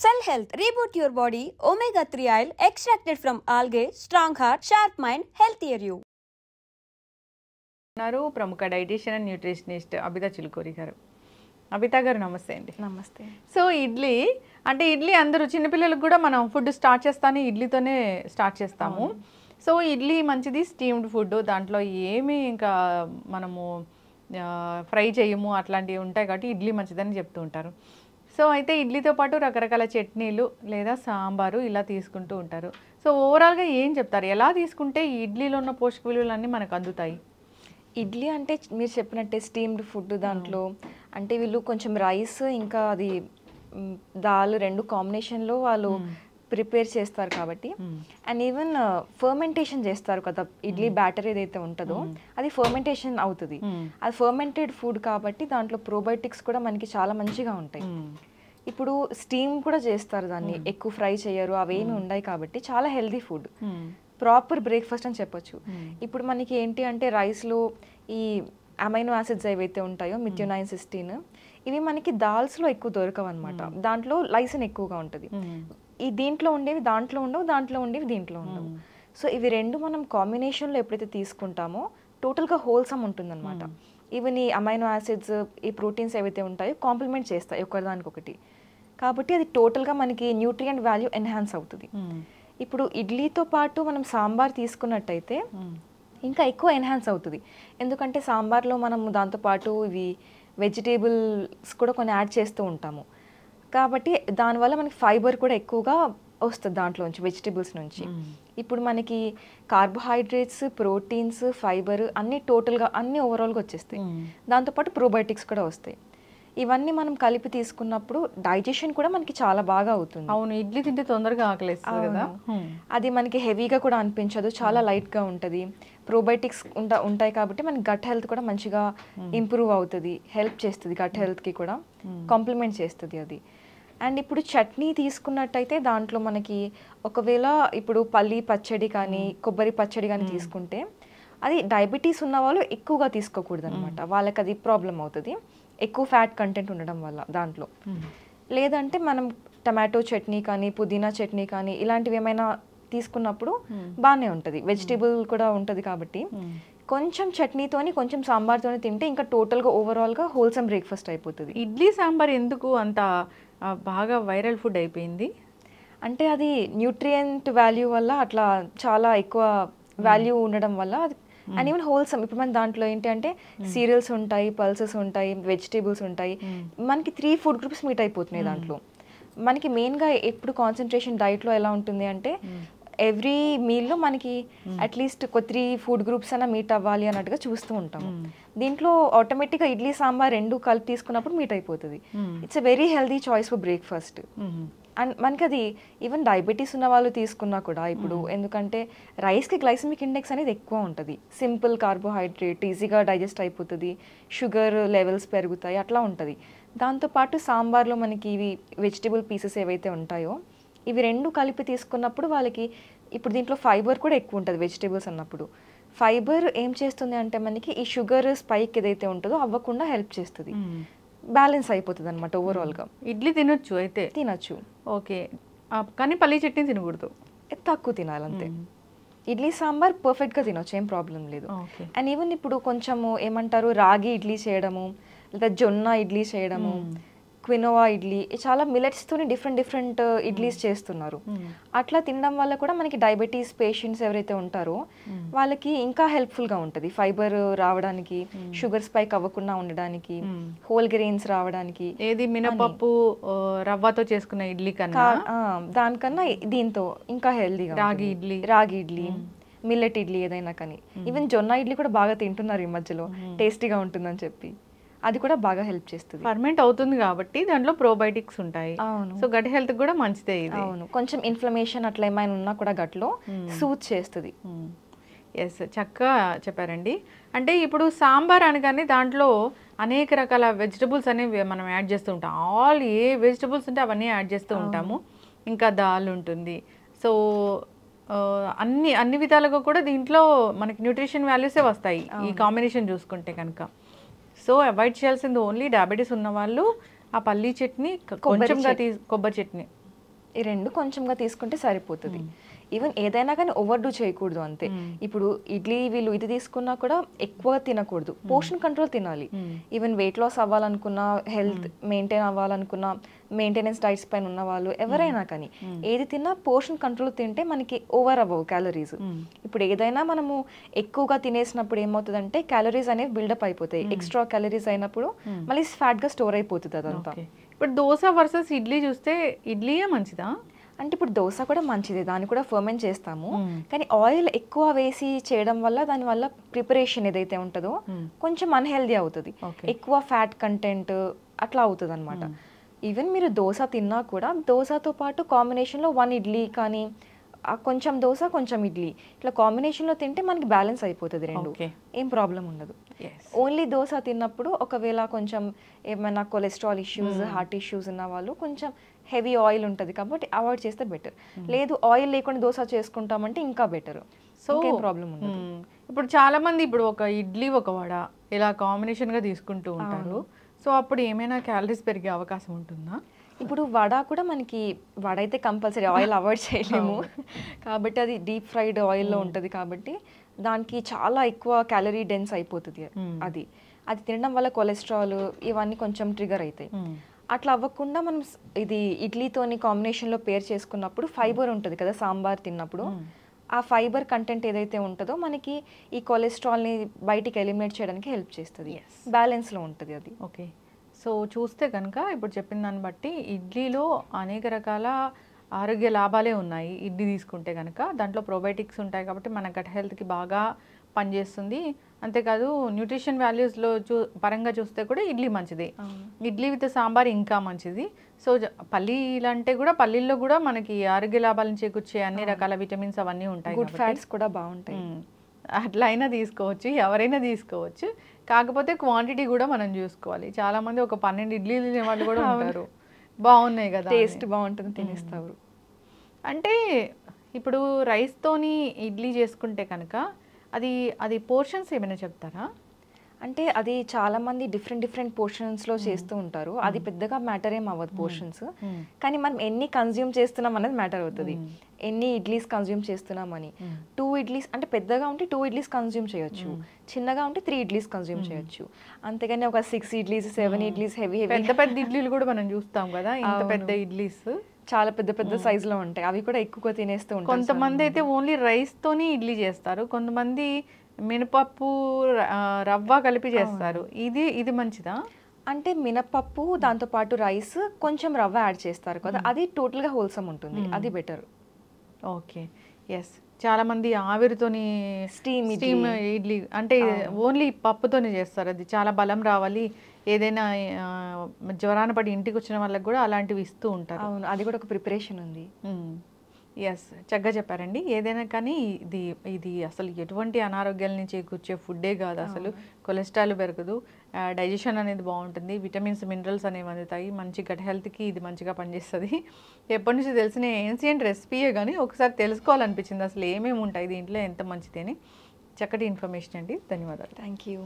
Cell Health, reboot your body, omega-3 oil extracted from algae, strong heart, sharp mind, healthier you. ప్రముఖ dietitian and nutritionist Abitha Chilukuri గారు. అబితా గారు నమస్తే అండి. నమస్తే. So idli అంటే ఇడ్లీ అందరూ చిన్నపిల్లలకు కూడా మనం ఫుడ్ స్టార్ట్ చేస్తానే ఇడ్లీతోనే స్టార్ట్ చేస్తాము. సో ఇడ్లీ మంచిది, స్టీమ్డ్ ఫుడ్, దాంట్లో ఏమి ఇంకా మనము ఫ్రై చేయము అట్లాంటివి ఉంటాయి కాబట్టి ఇడ్లీ మంచిదని చెప్తూ ఉంటారు. సో అయితే ఇడ్లీతో పాటు రకరకాల చట్నీలు లేదా సాంబారు ఇలా తీసుకుంటూ ఉంటారు. సో ఓవరాల్గా ఏం చెప్తారు, ఎలా తీసుకుంటే ఈ ఇడ్లీలో ఉన్న పోషక విలువలన్నీ మనకు అందుతాయి? ఇడ్లీ అంటే మీరు చెప్పినట్టే స్టీమ్డ్ ఫుడ్. దాంట్లో అంటే వీళ్ళు కొంచెం రైస్ ఇంకా అది దాల్ రెండు కాంబినేషన్లో వాళ్ళు ప్రిపేర్ చేస్తారు కాబట్టి, అండ్ ఈవెన్ ఫర్మెంటేషన్ చేస్తారు కదా, ఇడ్లీ బ్యాటర్ ఏదైతే ఉంటుందో అది ఫర్మెంటేషన్ అవుతుంది. అది ఫర్మెంటెడ్ ఫుడ్ కాబట్టి దాంట్లో ప్రోబయోటిక్స్ కూడా మనకి చాలా మంచిగా ఉంటాయి. ఇప్పుడు స్టీమ్ కూడా చేస్తారు, దాన్ని ఎక్కువ ఫ్రై చేయరు, అవేమి ఉన్నాయి కాబట్టి చాలా హెల్దీ ఫుడ్, ప్రాపర్ బ్రేక్ఫాస్ట్ అని చెప్పొచ్చు. ఇప్పుడు మనకి ఏంటి అంటే రైస్లో ఈ అమైనో యాసిడ్స్ ఏవైతే ఉంటాయో మిథియోనైన్, సిస్టీన్, ఇవి మనకి దాల్స్లో ఎక్కువ దొరకవు అనమాట. దాంట్లో లైసిన్ ఎక్కువగా ఉంటుంది. ఈ దీంట్లో ఉండేవి దాంట్లో ఉండవు, దాంట్లో ఉండేవి దీంట్లో ఉండవు. సో ఇవి రెండు మనం కాంబినేషన్లో ఎప్పుడైతే తీసుకుంటామో టోటల్గా హోల్సమ్ ఉంటుందన్నమాట. ఈవెన్ ఈ అమైనో యాసిడ్స్, ఈ ప్రోటీన్స్ ఏవైతే ఉంటాయో కాంప్లిమెంట్ చేస్తాయి ఒకదానికొకటి, కాబట్టి అది టోటల్గా మనకి న్యూట్రియంట్ వాల్యూ ఎన్హాన్స్ అవుతుంది. ఇప్పుడు ఇడ్లీతో పాటు మనం సాంబార్ తీసుకున్నట్టయితే ఇంకా ఎక్కువ ఎన్హాన్స్ అవుతుంది. ఎందుకంటే సాంబార్లో మనము దాంతోపాటు ఇవి వెజిటేబుల్స్ కూడా కొన్ని యాడ్ చేస్తూ ఉంటాము కాబట్టి దానివల్ల మనకి ఫైబర్ కూడా ఎక్కువగా వస్తుంది దాంట్లోంచి, వెజిటేబుల్స్ నుంచి. ఇప్పుడు మనకి కార్బోహైడ్రేట్స్, ప్రోటీన్స్, ఫైబర్ అన్నీ టోటల్గా అన్నీ ఓవరాల్గా వచ్చేస్తాయి. దాంతోపాటు ప్రోబయోటిక్స్ కూడా వస్తాయి. ఇవన్నీ మనం కలిపి తీసుకున్నప్పుడు డైజెషన్ కూడా మనకి చాలా బాగా అవుతుంది. అవును, ఇడ్లీ తింటే తొందరగా ఆకలేస్తుంది కదా, అది మనకి హెవీగా కూడా అనిపించదు, చాలా లైట్గా ఉంటుంది. ప్రోబయోటిక్స్ ఉంటాయి కాబట్టి మనకి గట్ హెల్త్ కూడా మంచిగా ఇంప్రూవ్ అవుతుంది, హెల్ప్ చేస్తుంది, గట్ హెల్త్కి కూడా కాంప్లిమెంట్ చేస్తుంది అది. అండ్ ఇప్పుడు చట్నీ తీసుకున్నట్టయితే దాంట్లో మనకి ఒకవేళ ఇప్పుడు పల్లి పచ్చడి కానీ కొబ్బరి పచ్చడి కానీ తీసుకుంటే అది డయాబెటీస్ ఉన్న వాళ్ళు ఎక్కువగా తీసుకోకూడదు అనమాట, వాళ్ళకి అది ప్రాబ్లం అవుతుంది ఎక్కువ ఫ్యాట్ కంటెంట్ ఉండడం వల్ల దాంట్లో. లేదంటే మనం టమాటో చట్నీ కానీ పుదీనా చట్నీ కానీ ఇలాంటివి ఏమైనా తీసుకున్నప్పుడు బాగానే ఉంటుంది, వెజిటేబుల్ కూడా ఉంటుంది కాబట్టి కొంచెం చట్నీతోని కొంచెం సాంబార్తోని తింటే ఇంకా టోటల్గా ఓవరాల్గా హోల్సమ్ బ్రేక్ఫాస్ట్ అయిపోతుంది. ఇడ్లీ సాంబార్ ఎందుకు అంత బాగా వైరల్ ఫుడ్ అయిపోయింది అంటే అది న్యూట్రియంట్ వాల్యూ వల్ల అట్లా చాలా ఎక్కువ వాల్యూ ఉండడం వల్ల అది. అండ్ ఈవెన్ హోల్సమ్, ఇప్పుడు మన దాంట్లో ఏంటి అంటే సీరియల్స్ ఉంటాయి, పల్సెస్ ఉంటాయి, వెజిటేబుల్స్ ఉంటాయి, మనకి 3 ఫుడ్ గ్రూప్స్ మీట్ అయిపోతున్నాయి దాంట్లో. మనకి మెయిన్గా ఎప్పుడు కాన్సన్ట్రేషన్ డైట్లో ఎలా ఉంటుంది అంటే ఎవ్రీ మీల్లో మనకి అట్లీస్ట్ ఒక 3 ఫుడ్ గ్రూప్స్ అయినా మీట్ అవ్వాలి అన్నట్టుగా చూస్తూ ఉంటాము. దీంట్లో ఆటోమేటిక్గా ఇడ్లీ సాంబార్ రెండు కలిపి తీసుకున్నప్పుడు మీట్ అయిపోతుంది. It's a very healthy choice for breakfast. And మనకి అది ఈవెన్ డయాబెటీస్ ఉన్న వాళ్ళు తీసుకున్నా కూడా ఇప్పుడు, ఎందుకంటే రైస్కి గ్లైసమిక్ ఇండెక్స్ అనేది ఎక్కువ ఉంటుంది, సింపుల్ కార్బోహైడ్రేట్, ఈజీగా డైజెస్ట్ అయిపోతుంది, షుగర్ లెవెల్స్ పెరుగుతాయి, అట్లా ఉంటుంది. దాంతోపాటు సాంబార్లో మనకి ఇవి వెజిటేబుల్ పీసెస్ ఏవైతే ఉంటాయో ఇవి రెండు కలిపి తీసుకున్నప్పుడు వాళ్ళకి ఇప్పుడు దీంట్లో ఫైబర్ కూడా ఎక్కువ ఉంటుంది వెజిటేబుల్స్ అన్నప్పుడు. ఫైబర్ ఏం చేస్తుంది అంటే మనకి ఈ షుగర్ స్పైక్ ఏదైతే ఉంటుందో అవ్వకుండా హెల్ప్ చేస్తుంది, బ్యాలెన్స్ అయిపోతుంది అనమాట ఓవరాల్గా. ఇడ్లీ తినొచ్చు అయితే? తినచ్చు, ఓకే, కానీ పల్లి చట్నీ తినకూడదు, తక్కువ తినాలంతే. ఇడ్లీ సాంబార్ పర్ఫెక్ట్గా తినొచ్చు, ఏం ప్రాబ్లం లేదు. అండ్ ఈవెన్ ఇప్పుడు కొంచెము ఏమంటారు రాగి ఇడ్లీ చేయడము, లేదా జొన్న ఇడ్లీ చేయడము, క్వినోవా ఇడ్లీ, చాలా మిలెట్స్తోని డిఫరెంట్ ఇడ్లీస్ చేస్తున్నారు. అట్లా తినడం వల్ల కూడా మనకి డయాబెటీస్ పేషెంట్స్ ఎవరైతే ఉంటారో వాళ్ళకి ఇంకా హెల్ప్ఫుల్గా ఉంటుంది, ఫైబర్ రావడానికి, షుగర్ స్పైక్ అవ్వకుండా ఉండడానికి, హోల్ గ్రెయిన్స్ రావడానికి. ఏది మినపప్పు రవ్వతో చేసుకున్న ఇడ్లీ కన్నా దానికన్నా దీంతో ఇంకా హెల్దీగా రాగి ఇడ్లీ, మిల్లెట్ ఇడ్లీ ఏదైనా కానీ. ఈవెన్ జొన్న ఇడ్లీ కూడా బాగా తింటున్నారు ఈ మధ్యలో, టేస్టీగా ఉంటుందని చెప్పి, అది కూడా బాగా హెల్ప్ చేస్తుంది. ఫర్మెంట్ అవుతుంది కాబట్టి దాంట్లో ప్రోబయోటిక్స్ ఉంటాయి. సో గట్ హెల్త్ కూడా మంచిదే ఇది. అవును, కొంచెం ఇన్ఫ్లమేషన్ అట్లా ఏమైనా ఉన్నా కూడా గట్లో సూత్ చేస్తుంది. ఎస్, చక్కగా చెప్పారండి. అంటే ఇప్పుడు సాంబార్ అనగానే దాంట్లో అనేక రకాల వెజిటబుల్స్ అనేవి మనం యాడ్ చేస్తూ ఉంటాం, ఏ వెజిటబుల్స్ ఉంటే అవన్నీ యాడ్ చేస్తూ ఉంటాము. ఇంకా దాల్ ఉంటుంది. సో అన్ని విధాలుగా కూడా దీంట్లో మనకి న్యూట్రిషన్ వాల్యూసే వస్తాయి ఈ కాంబినేషన్ చూసుకుంటే కనుక. సో అవాయిడ్ చేయాల్సింది ఓన్లీ డయాబెటీస్ ఉన్న వాళ్ళు ఆ పల్లి చట్నీ, కొంచెంగా కొబ్బరి చట్నీ ఈ రెండు కొంచెంగా తీసుకుంటే సరిపోతుంది. ఈవెన్ ఏదైనా కానీ ఓవర్ డూ చేయకూడదు అంతే. ఇప్పుడు ఇడ్లీ వీళ్ళు ఇది తీసుకున్నా కూడా ఎక్కువ తినకూడదు, పోర్షన్ కంట్రోల్ తినాలి. ఈవెన్ వెయిట్ లాస్ అవ్వాలనుకున్నా, హెల్త్ మెయింటైన్ అవ్వాలనుకున్నా, మెయింటెనెన్స్ డైట్స్ పైన ఉన్న వాళ్ళు ఎవరైనా కానీ ఏది తిన్నా పోర్షన్ కంట్రోల్ తింటే మనకి ఓవర్ అవ్వవు క్యాలరీస్. ఇప్పుడు ఏదైనా మనము ఎక్కువగా తినేసినప్పుడు ఏమవుతుందంటే క్యాలరీస్ అనేవి బిల్డప్ అయిపోతాయి. ఎక్స్ట్రా క్యాలరీస్ అయినప్పుడు మళ్ళీ ఫ్యాట్గా స్టోర్ అయిపోతుంది అదంతా. ఇప్పుడు దోశ వర్సెస్ ఇడ్లీ చూస్తే ఇడ్లీయే మంచిదా? అంటే ఇప్పుడు దోశ కూడా మంచిదే, దాన్ని కూడా ఫర్మెంట్ చేస్తాము. కానీ ఆయిల్ ఎక్కువ వేసి చేయడం వల్ల దానివల్ల ప్రిపరేషన్ ఏదైతే ఉంటుందో కొంచెం అన్హెల్దీ అవుతుంది, ఎక్కువ ఫ్యాట్ కంటెంట్ అట్లా అవుతుంది అనమాట. ఈవెన్ మీరు దోశ తిన్నా కూడా దోశతో పాటు కాంబినేషన్లో 1 ఇడ్లీ కానీ కొంచెం దోశ కొంచెం ఇడ్లీ ఇట్లా కాంబినేషన్లో తింటే మనకి బ్యాలెన్స్ అయిపోతుంది రెండు, ఏం ప్రాబ్లం ఉండదు. ఓన్లీ దోశ తిన్నప్పుడు ఒకవేళ కొంచెం ఏమైనా కొలెస్ట్రాల్ ఇష్యూస్, హార్ట్ ఇష్యూస్ ఉన్న వాళ్ళు కొంచెం హెవీ ఆయిల్ ఉంటుంది కాబట్టి అవాయిడ్ చేస్తే బెటర్. లేదు ఆయిల్ లేకుండా దోశ చేసుకుంటామంటే ఇంకా బెటర్, సో ఏం ప్రాబ్లం ఉండదు. ఇప్పుడు చాలా మంది ఇప్పుడు ఒక ఇడ్లీ ఒక వడ ఇలా కాంబినేషన్గా తీసుకుంటూ ఉంటారు. సో అప్పుడు ఏమైనా క్యాలరీస్ పెరిగే అవకాశం ఉంటుందా? ఇప్పుడు వడ కూడా మనకి వడ అయితే కంపల్సరీ ఆయిల్ అవాయిడ్ చేయలేము కాబట్టి అది డీప్ ఫ్రైడ్ ఆయిల్లో ఉంటుంది కాబట్టి దానికి చాలా ఎక్కువ క్యాలరీ డెన్స్ అయిపోతుంది. అది తినడం వల్ల కొలెస్ట్రాల్ ఇవన్నీ కొంచెం ట్రిగర్ అవుతాయి. అట్లా అవ్వకుండా మనం ఇది ఇడ్లీతోని కాంబినేషన్లో పేర్ చేసుకున్నప్పుడు ఫైబర్ ఉంటుంది కదా సాంబార్ తిన్నప్పుడు, ఆ ఫైబర్ కంటెంట్ ఏదైతే ఉంటుందో మనకి ఈ కొలెస్ట్రాల్ని బయటికి ఎలిమినేట్ చేయడానికి హెల్ప్ చేస్తుంది, బ్యాలెన్స్లో ఉంటుంది అది. ఓకే, సో చూస్తే కనుక ఇప్పుడు చెప్పిన దాన్ని బట్టి ఇడ్లీలో అనేక రకాల ఆరోగ్య లాభాలే ఉన్నాయి. ఇడ్లీ తీసుకుంటే కనుక దాంట్లో ప్రోబయోటిక్స్ ఉంటాయి కాబట్టి మన గట్ హెల్త్కి బాగా పనిచేస్తుంది. అంతేకాదు న్యూట్రిషన్ వాల్యూస్లో పరంగా చూస్తే కూడా ఇడ్లీ మంచిది. ఇడ్లీ విత్ సాంబార్ ఇంకా మంచిది. సో పల్లీలు అంటే కూడా పల్లీల్లో కూడా మనకి ఆరోగ్య లాభాలను చేకూర్చే అన్ని రకాల విటమిన్స్ అవన్నీ ఉంటాయి, గుడ్ ఫ్యాట్స్ కూడా బాగుంటాయి. అట్లా అయినా తీసుకోవచ్చు, ఎవరైనా తీసుకోవచ్చు. కాకపోతే క్వాంటిటీ కూడా మనం చూసుకోవాలి. చాలామంది ఒక 12 ఇడ్లీలు తినే వాళ్ళు కూడా ఉంటారు, బాగున్నాయి కదా, టేస్ట్ బాగుంటుంది తినేస్తారు. అంటే ఇప్పుడు రైస్తోని ఇడ్లీ చేసుకుంటే కనుక అది పోర్షన్స్ ఏమైనా చెప్తారా? అంటే అది చాలా మంది డిఫరెంట్ పోర్షన్స్లో చేస్తూ ఉంటారు. అది పెద్దగా మ్యాటర్ ఏం అవ్వదు పోర్షన్స్, కానీ మనం ఎన్ని కన్జ్యూమ్ చేస్తున్నాం అనేది మ్యాటర్ అవుతుంది. ఎన్ని ఇడ్లీస్ కన్జ్యూమ్ చేస్తున్నామని. 2 ఇడ్లీస్ అంటే పెద్దగా ఉంటే 2 ఇడ్లీస్ కన్జ్యూమ్ చేయొచ్చు, చిన్నగా ఉంటే 3 ఇడ్లీస్ కన్జ్యూమ్ చేయొచ్చు. అంతేగాని ఒక 6 ఇడ్లీస్ 7 ఇడ్లీస్ హెవీ పెద్ద ఇడ్లీలు కూడా మనం చూస్తాం కదా, ఇంత పెద్ద ఇడ్లీస్ చాలా పెద్ద సైజులో ఉంటాయి, అవి కూడా ఎక్కువ తినేస్తూ ఉంటారు. కొంతమంది అయితే ఓన్లీ రైస్తోని ఇడ్లీ చేస్తారు, కొంతమంది మినపప్పు రవ్వ కలిపి చేస్తారు. ఇది మంచిదా? అంటే మినపప్పు దాంతో పాటు రైస్ కొంచెం రవ్వ యాడ్ చేస్తారు కదా, అది టోటల్గా హోల్సమ్ ఉంటుంది, అది బెటర్. Okay, yes. చాలా మంది ఆవిరితోని స్టీమ్ ఇడ్లీ అంటే ఓన్లీ పప్పుతోనే చేస్తారు, అది చాలా బలం రావాలి, ఏదైనా జ్వరాన పడి ఇంటికి వచ్చిన వాళ్ళకి కూడా అలాంటివి ఇస్తూ ఉంటారు. అవును, అది కూడా ఒక ప్రిపరేషన్ ఉంది. ఎస్, చక్కగా చెప్పారండి. ఏదైనా కానీ ఇది అసలు ఎటువంటి అనారోగ్యాలని చేకూర్చే ఫుడ్డే కాదు అసలు. కొలెస్ట్రాల్ పెరగదు, డైజెషన్ అనేది బాగుంటుంది, విటమిన్స్ మినరల్స్ అనేవి అందుతాయి, మంచి గట్ హెల్త్కి ఇది మంచిగా పనిచేస్తుంది. ఎప్పటి నుంచి తెలిసిన ఏన్షియంట్ రెసిపీయే కానీ ఒకసారి తెలుసుకోవాలనిపించింది అసలు ఏమేమి ఉంటాయి దీంట్లో, ఎంత మంచిది అని. చక్కటి ఇన్ఫర్మేషన్ అండి, ధన్యవాదాలు. Thank you.